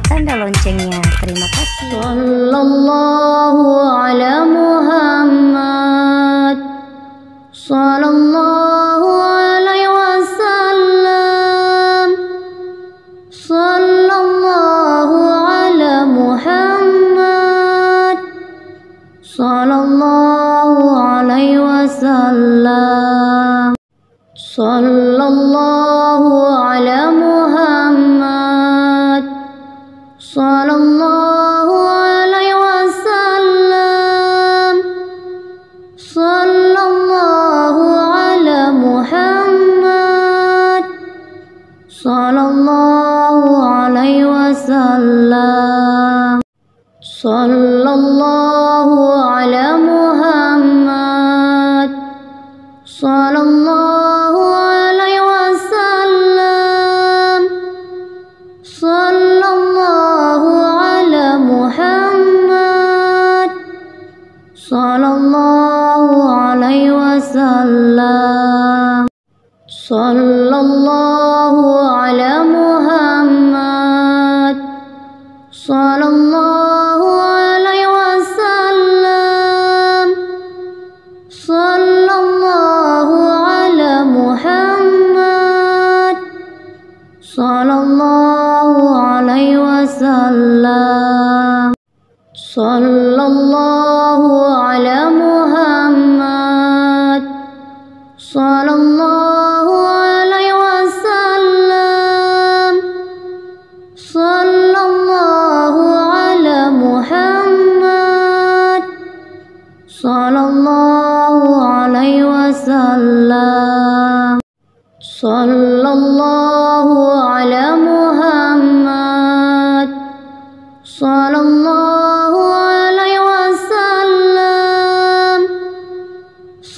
tanda loncengnya. Terima kasih. Sallallahu ala Muhammad, sallallahu alaihi wasallam, sallallahu ala Muhammad, sallallahu alaihi wasallam, sallallahu ala Muhammad, sallallahu alaihi wasallam, sallallahu ala Muhammad, sallallahu alaihi wasallam, sallallahu ala Muhammad, sallallahu alaihi wasallam, sallallahu ala Muhammad, sallallahu alaihi wasallam, sallallahu ala Muhammad, sallallahu alaihi wasallam, sallallahu ala Muhammad, sallallahu alaihi wasallam, sallallahu ala Muhammad, sallallahu alaihi wasallam, sallallahu ala Muhammad, sallallahu alaihi wasallam, sallallahu ala Muhammad, sallallahu alaihi wasallam, sallallahu ala Muhammad, sallallahu alaihi wasallam,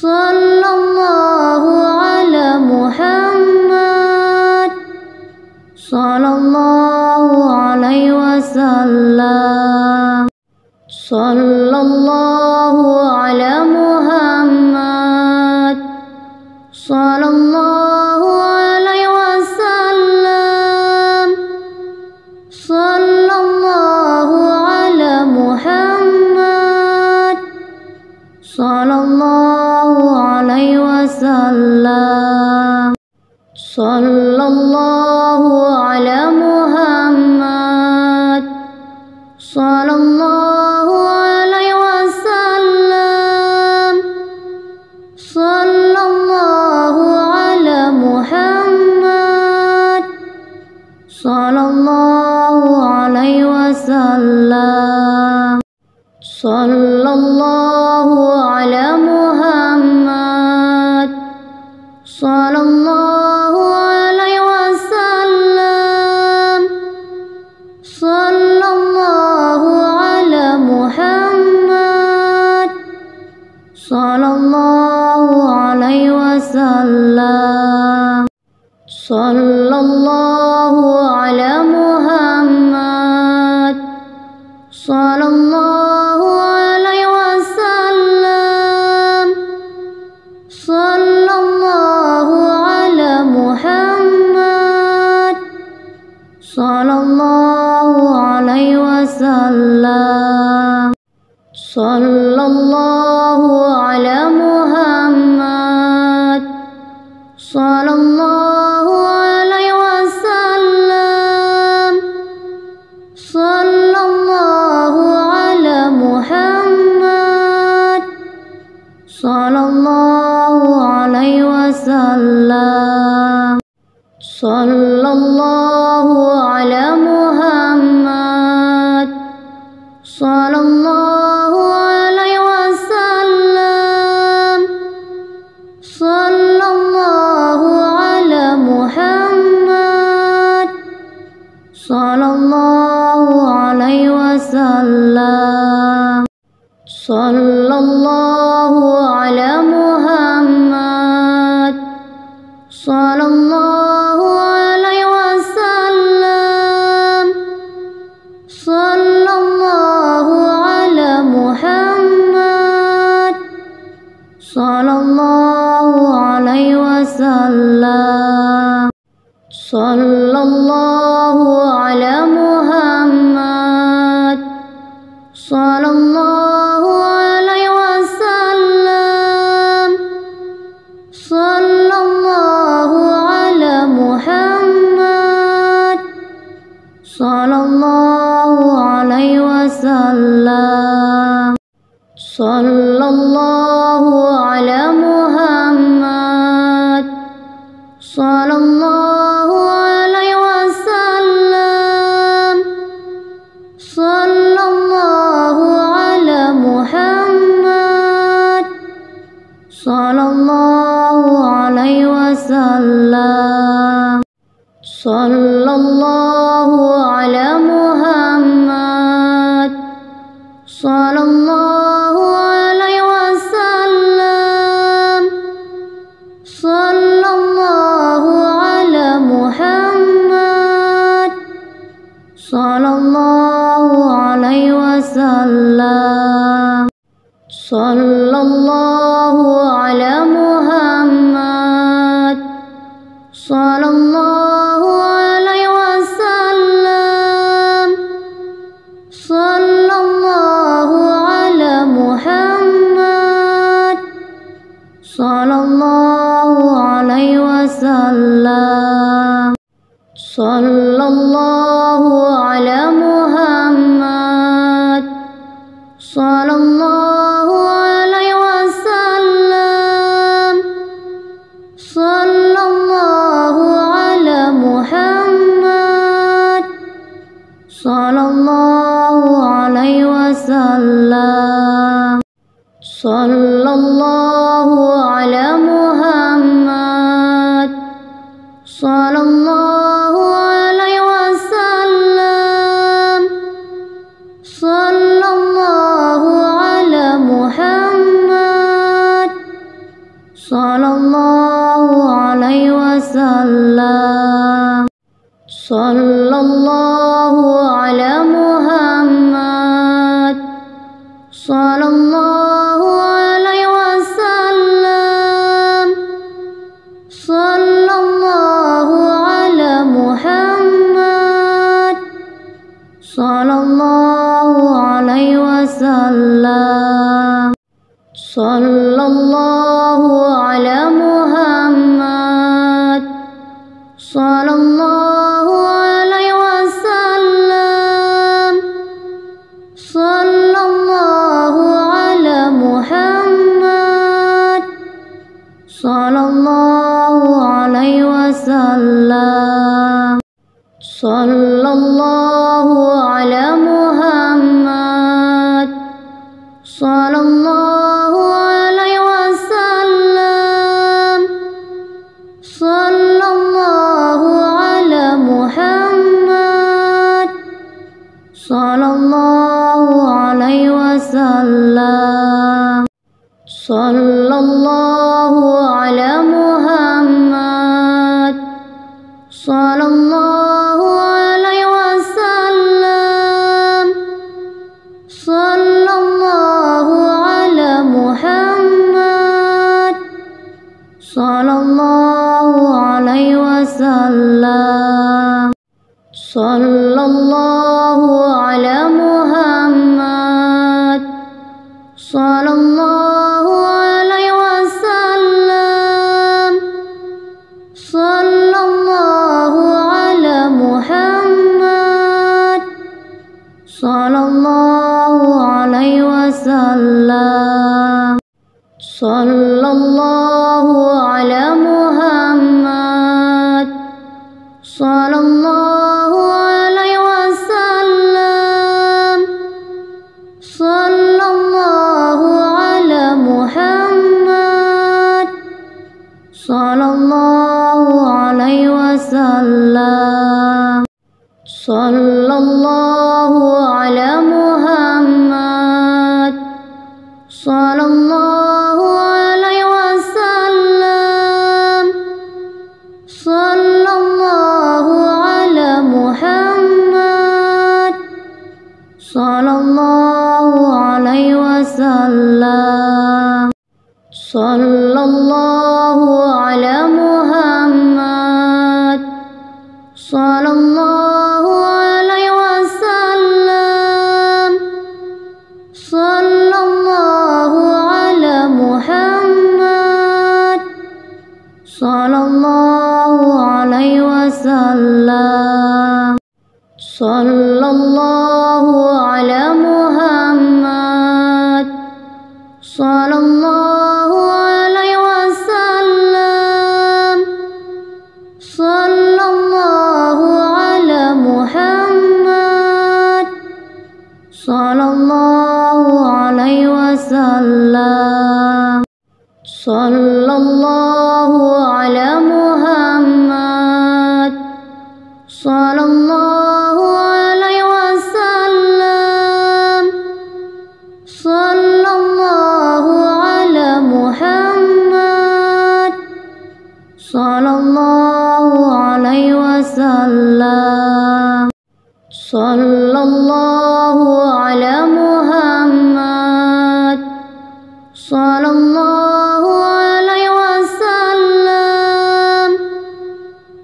sallallahu ala Muhammad, sallallahu alaihi wasallam, sallallahu ala Muhammad, sallallahu alaihi wasallam, sallallahu ala Muhammad, sallallahu alaihi wasallam, sallallahu ala Muhammad, sallallahu alaihi wasallam, sallallahu ala Muhammad, sallallahu alaihi wasallam, sallallahu ala Muhammad, sallallahu alaihi wasallam, sallallahu ala Muhammad, sallallahu alaihi wasallam, sallallahu ala Muhammad, sallallahu alaihi wasallam, sallallahu ala Muhammad, sallallahu alaihi wasallam, sallallahu ala Muhammad, sallallahu alaihi wasallam, sallallahu ala Muhammad, sallallahu alaihi wasallam, sallallahu ala Muhammad, sallallahu alaihi wasallam, sallallahu ala Muhammad, sallallahu alaihi wasallam, sallallahu ala Muhammad, sallallahu alaihi wasallam, sallallahu ala Muhammad, alaihi wasallam. Sallallahu ala Muhammad. Sallallahu alaihi wasallam. Sallallahu ala Muhammad. Sallallahu alaihi wasallam. Sallallahu ala Muhammad. Sallallahu alaihi wasallam. Sallallahu ala Muhammad. Sallallahu alaihi wasallam. Sallallahu ala Muhammad. Sallallahu alaihi wasallam. Sallallahu ala Muhammad. Sallallahu alaihi wasallam. Sallallahu ala Muhammad. Sallallahu alaihi wasallam. Sallallahu ala Muhammad. Sallallahu alaihi wasallam. Sallallahu ala Muhammad. Sallallahu alaihi wasallam. Sallallahu ala Muhammad. Sallallahu alaihi wasallam. Sallallahu ala Muhammad. Sallallahu alaihi wasallam. Sallallahu ala Muhammad. Sallallahu alaihi wasallam. Sallallahu ala Muhammad. Sallallahu alaihi wasallam. Sallallahu ala Muhammad. Sallallahu alaihi wasallam. Sallallahu ala Muhammad. Sallallahu alaihi wasallam. Sallallahu ala Muhammad. Sallallahu alaihi wasallam. Sallallahu ala Muhammad. Sallallahu alaihi wasallam. Sallallahu ala Muhammad. Sallallahu alaihi wasallam. Sallallahu ala Muhammad. Sallallahu alaihi wasallam. Sallallahu ala Muhammad. Sallallahu alaihi wasallam. Sallallahu ala Muhammad. Sallallahu alaihi wasallam. Sallallahu ala Muhammad. Sallallahu alaihi wasallam. Sallallahu ala Muhammad. Sallallahu alaihi wasallam. Sallallahu ala Muhammad. Sallallahu alaihi wasallam. Sallallahu ala Muhammad. Sallallahu alaihi wasallam. Sallallahu ala Muhammad. Sallallahu alaihi wasallam. Sallallahu ala sallallahu alaihi wasallam. Sallallahu ala Muhammad, sallallahu alaihi wasallam. Sallallahu ala Muhammad, sallallahu alaihi wasallam. Sallallahu ala Muhammad, sallallahu alaihi wasallam.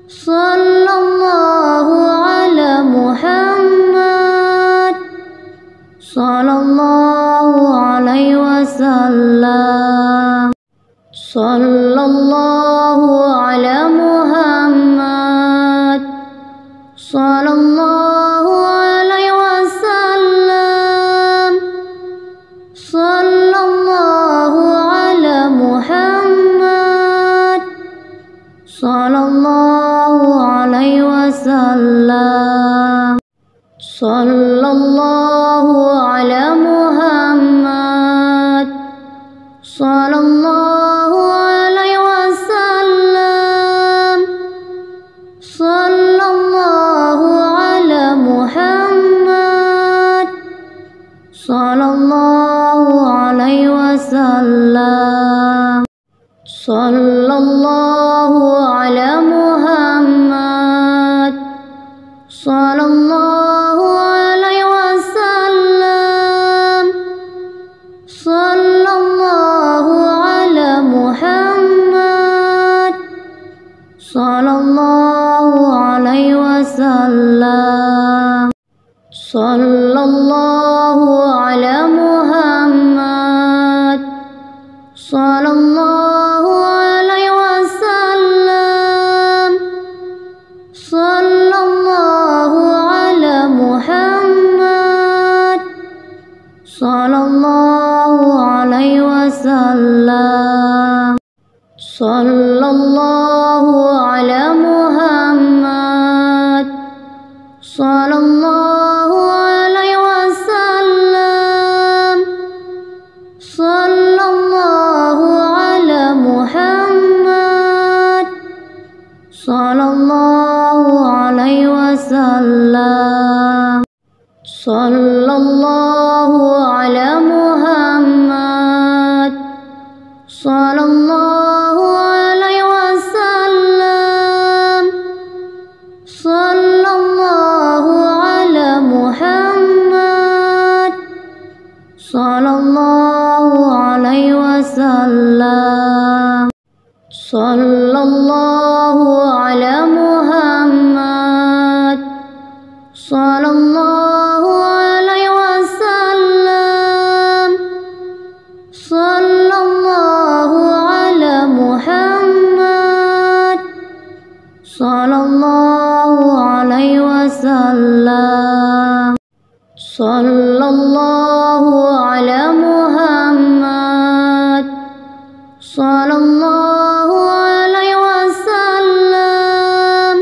Sallallahu ala Muhammad, sallallahu alaihi wasallam. Sallallahu ala Muhammad, sallallahu alaihi wasallam. Sallallahu ala Muhammad, sallallahu alaihi wasallam. Sallallahu ala Muhammad, sallallahu alaihi wasallam. Sallallahu ala Muhammad, sallallahu alaihi wasallam. Sallallahu ala Muhammad, sallallahu alaihi wasallam. Sallallahu ala Muhammad, sallallahu alaihi wasallam. Sallallahu ala Muhammad, sallallahu alaihi wasallam. Sallallahu ala Muhammad, sallallahu alaihi wasallam. Sallallahu ala Muhammad, sallallahu alaihi wasallam. Sallallahu ala Muhammad, sallallahu alaihi wasallam. Sallallahu ala Muhammad, sallallahu alaihi wasallam. Sallallahu ala Muhammad, sallallahu alaihi wasallam. Sallallahu ala Muhammad, sallallahu alaihi wasallam. Sallallahu ala Muhammad, sallallahu alaihi wasallam. Sallallahu ala Muhammad, sallallahu alaihi wasallam.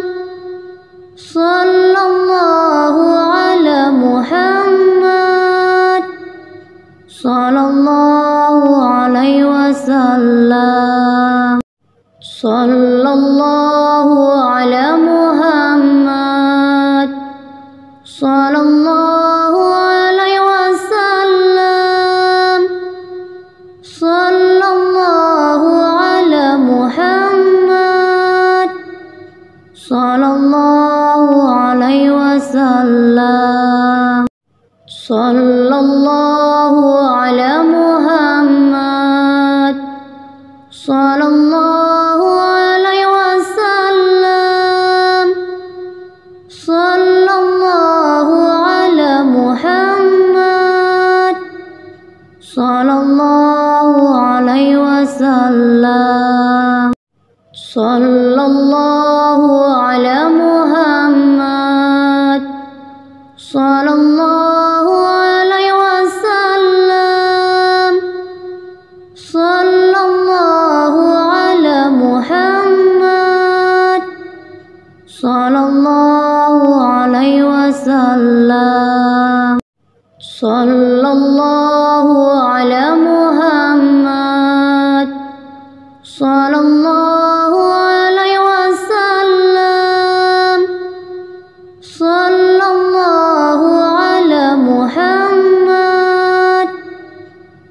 Sallallahu ala Muhammad, sallallahu alaihi wasallam. Sallallahu ala Muhammad, sallallahu alaihi wasallam. Sallallahu ala Muhammad, sallallahu alaihi wasallam. Sallallahu ala Muhammad, sallallahu alaihi wasallam. Sallallahu ala Muhammad, sallallahu alaihi wasallam. Sallallahu ala Muhammad, sallallahu alaihi wasallam. Sallallahu ala Muhammad, sallallahu alaihi wasallam. sallallahu ala Muhammad, sallallahu alaihi wasallam, sallallahu ala Muhammad,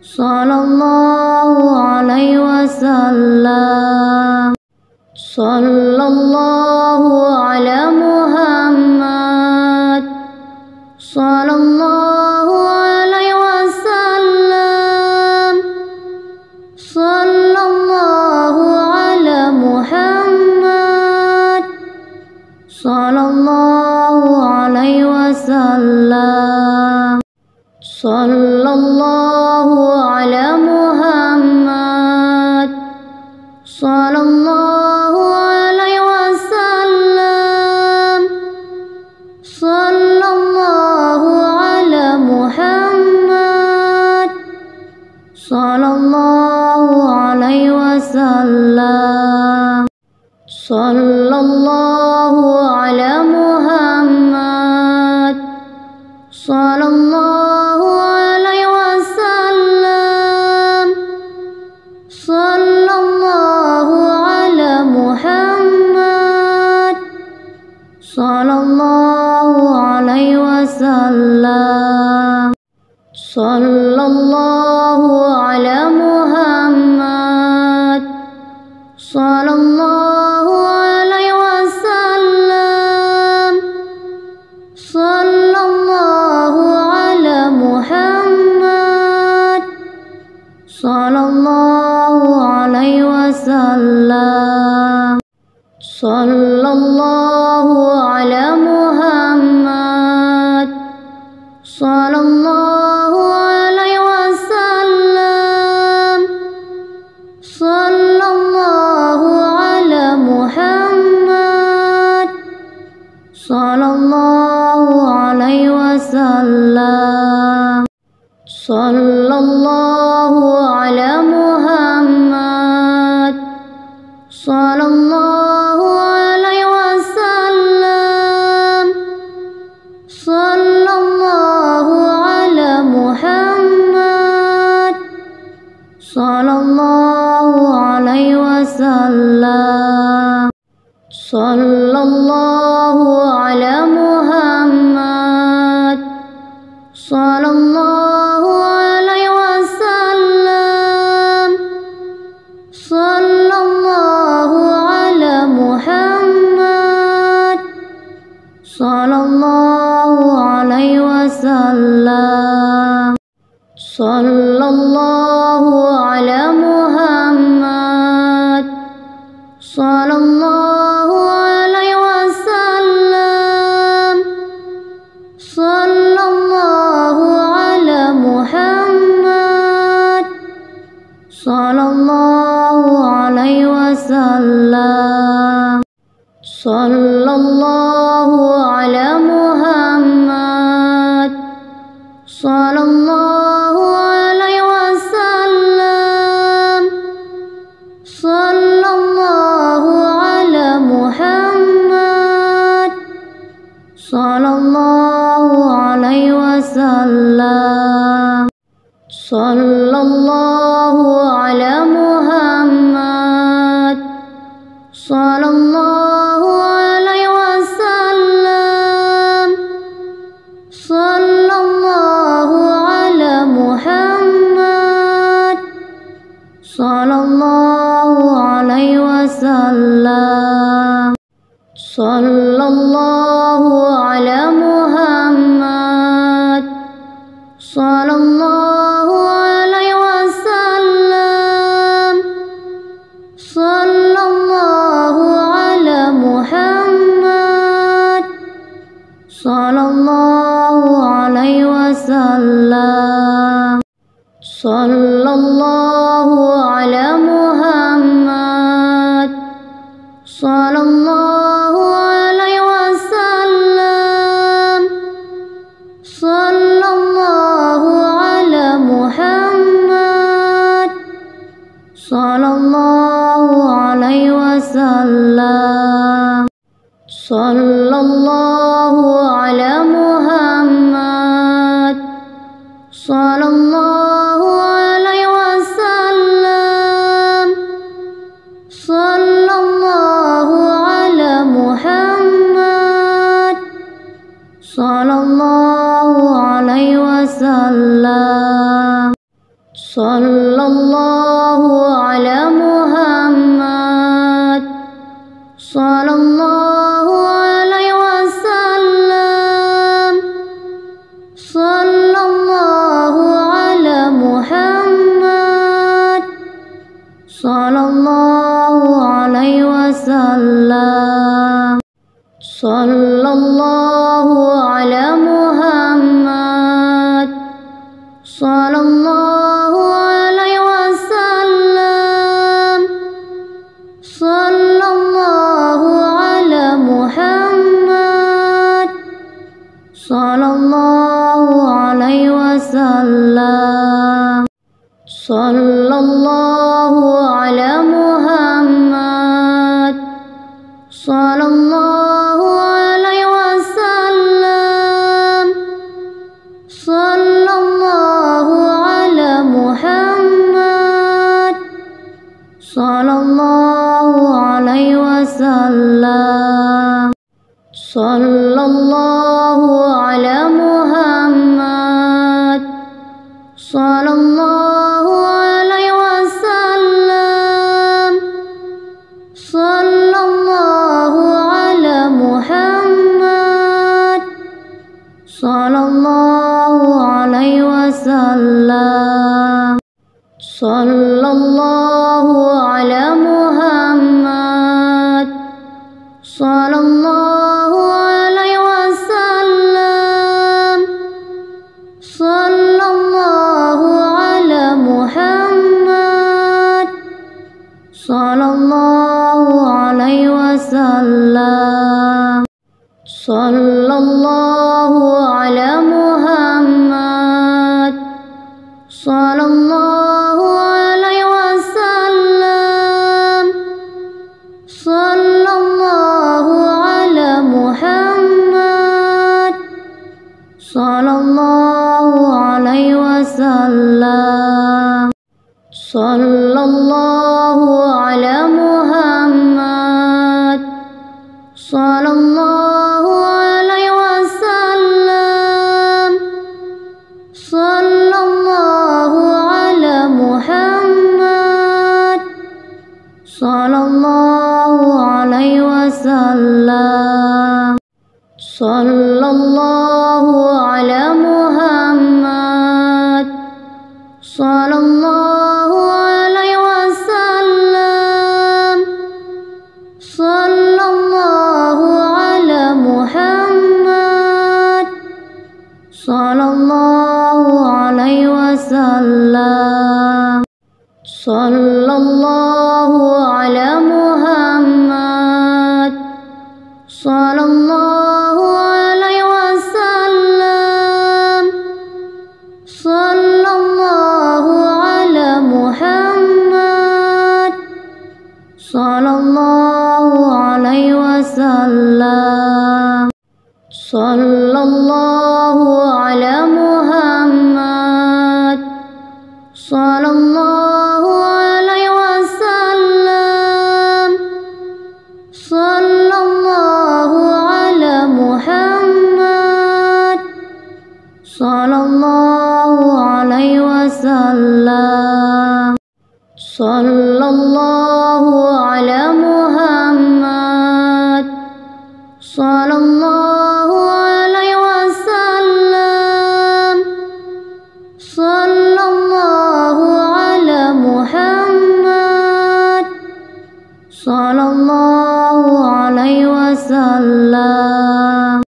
sallallahu alaihi wasallam, sallallahu ala Muhammad, sallallahu alaihi wasallam, sallallahu ala Muhammad, sallallahu alaihi wasallam, sallallahu ala Muhammad, sallallahu alaihi wasallam, sallallahu ala Muhammad, sallallahu alaihi wasallam, sallallahu ala Muhammad, sallallahu alaihi wasallam, sallallahu ala Muhammad, sallallahu alaihi wasallam, sallallahu ala Muhammad, sallallahu alaihi wasallam, sallallahu ala Muhammad, sallallahu alaihi wasallam, sallallahu ala Muhammad, sallallahu alaihi wasallam, sallallahu ala Muhammad, sallallahu alaihi wasallam, sallallahu ala Muhammad, sallallahu alaihi wasallam, sallallahu ala Muhammad, sallallahu alaihi wasallam, sallallahu ala Muhammad, sallallahu alaihi wasallam, sallallahu ala Muhammad, sallallahu alaihi wasallam, sallallahu ala Muhammad, sallallahu alaihi wasallam, sallallahu ala Muhammad, sallallahu alaihi wasallam, sallallahu ala Muhammad, sallallahu alaihi wasallam, sallallahu ala Muhammad, sallallahu alaihi wasallam, sallallahu ala Muhammad, sallallahu alaihi wasallam, sallallahu ala Muhammad, sallallahu alaihi wasallam, sallallahu ala Muhammad, sallallahu alaihi wasallam, sallallahu ala Muhammad, sallallahu alaihi wasallam, sallallahu ala Muhammad, sallallahu alaihi wasallam, sallallahu ala Muhammad, sallallahu alaihi wasallam, sallallahu ala Muhammad, sallallahu alaihi wasallam, sallallahu ala Muhammad, sallallahu alaihi wasallam, sallallahu ala Muhammad, sallallahu alaihi wasallam, sallallahu ala Muhammad, sallallahu alaihi wasallam, sallallahu ala Muhammad, sallallahu alaihi wasallam, sallallahu ala Muhammad, sallallahu alaihi wasallam, sallallahu ala Muhammad, sallallahu alaihi wasallam, sallallahu ala Muhammad, sallallahu alaihi wasallam, sallallahu ala Muhammad, sallallahu alaihi wasallam, sallallahu ala Muhammad, sallallahu alaihi wasallam, sallallahu ala Muhammad, sallallahu alaihi wasallam, sallallahu ala Muhammad, sallallahu alaihi wasallam, sallallahu ala Muhammad, sallallahu alaihi wasallam, sallallahu ala Muhammad, sallallahu alaihi wasallam, sallallahu ala Muhammad, sallallahu alaihi wasallam, sallallahu ala Muhammad, sallallahu alaihi wasallam, sallallahu ala Muhammad, sallallahu alaihi wasallam, sallallahu ala Muhammad, sallallahu alaihi wasallam, sallallahu ala Muhammad, sallallahu alaihi wasallam, sallallahu ala Muhammad, sallallahu alaihi wasallam, sallallahu ala Muhammad, sallallahu alaihi wasallam, sallallahu ala Muhammad, sallallahu alaihi wasallam, sallallahu ala Muhammad, sallallahu alaihi wasallam, sallallahu ala Muhammad, sallallahu alaihi wasallam,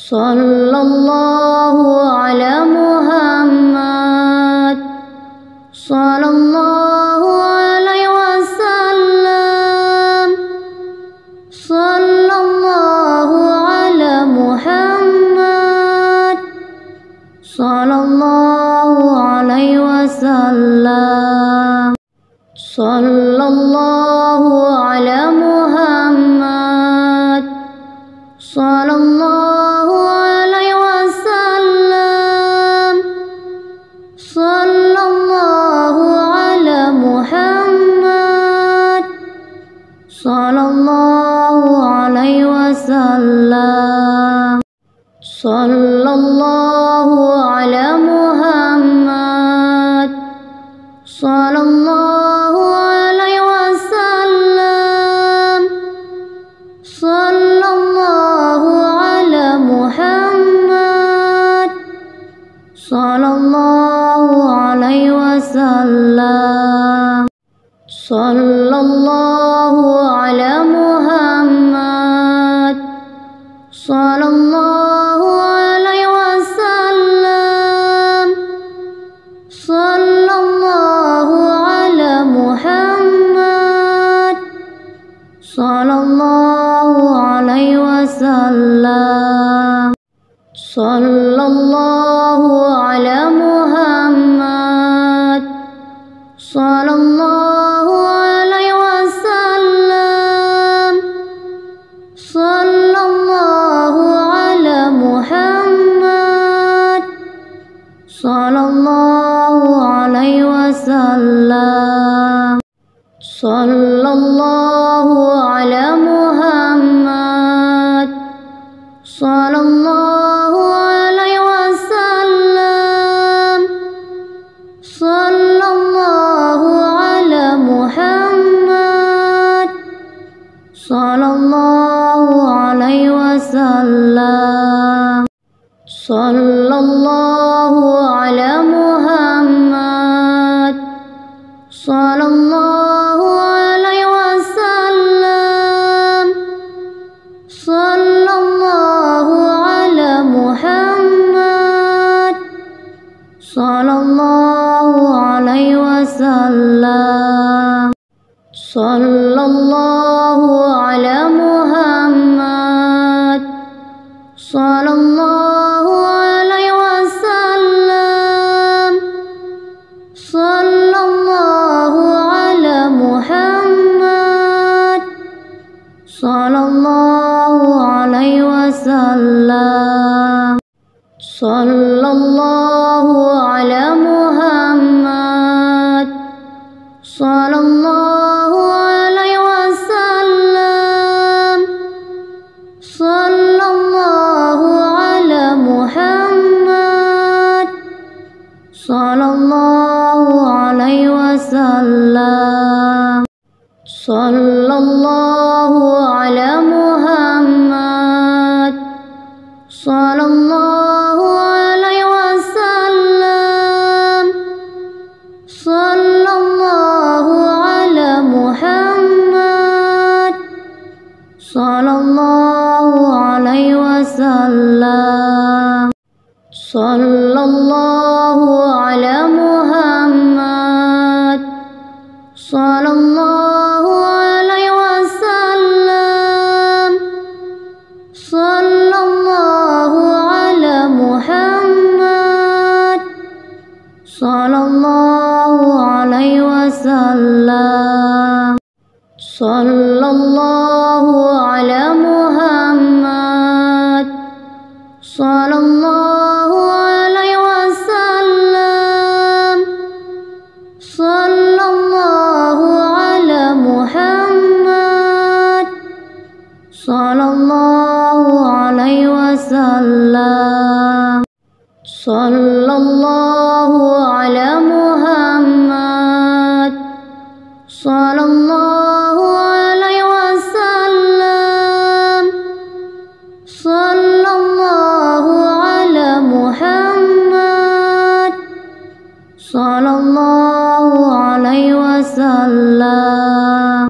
sallallahu ala Muhammad, sallallahu alaihi wasallam, sallallahu ala Muhammad, sallallahu alaihi wasallam, sallallahu ala Muhammad, sallallahu alaihi wasallam, sallallahu alaihi wasallam. Sallallahu ala Muhammad, sallallahu alaihi wasallam. Sallallahu ala Muhammad, sallallahu alaihi wasallam. Sallallahu ala Muhammad, sallallahu alaihi wasallam. Sallallahu ala Muhammad, sallallahu alaihi wasallam. Sallallahu ala Muhammad, sallallahu alaihi wasallam. Sallallahu ala Muhammad, sallallahu alaihi wasallam. Sallallahu ala Muhammad, sallallahu alaihi wasallam. Sallallahu ala Muhammad, sallallahu alaihi wasallam. Sallallahu ala Muhammad, sallallahu alaihi wasallam. Sallallahu ala Muhammad, sallallahu alaihi wasallam. Sallallahu ala Muhammad, sallallahu alaihi wasallam. Sallallahu ala Muhammad, sallallahu alaihi wasallam. Sallallahu ala Muhammad, sallallahu alaihi wasallam. Sallallahu ala Muhammad, sallallahu alaihi wasallam. Sallallahu ala Muhammad, sallallahu alaihi wasallam. Sallallahu ala Muhammad, sallallahu alaihi wasallam. Sallallahu ala Muhammad, sallallahu alaihi wasallam. Sallallahu ala Muhammad, sallallahu alaihi wasallam. Sallallahu ala Muhammad, sallallahu alaihi wasallam. Sallallahu ala Muhammad, sallallahu alaihi wasallam.